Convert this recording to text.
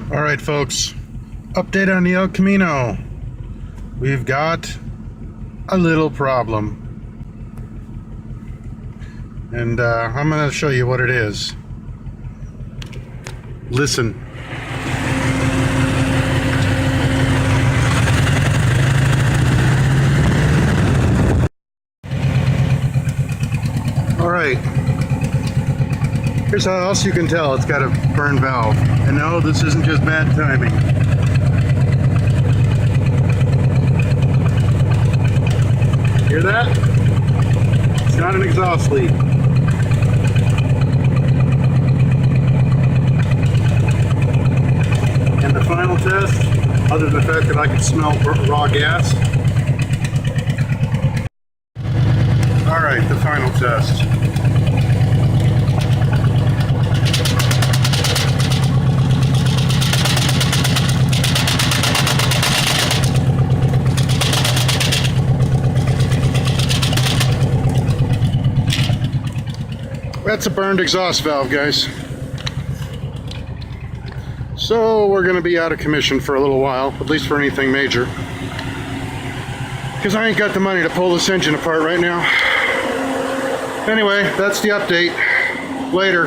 All right, folks, update on the El Camino. We've got a little problem, and I'm going to show you what it is. Listen. All right. Here's how else you can tell it's got a burn valve. And no, this isn't just bad timing. Hear that? It's not an exhaust leak. And the final test, other than the fact that I can smell raw gas. All right, the final test. That's a burned exhaust valve, guys. So we're going to be out of commission for a little while, at least for anything major, because I ain't got the money to pull this engine apart right now. Anyway, that's the update. Later.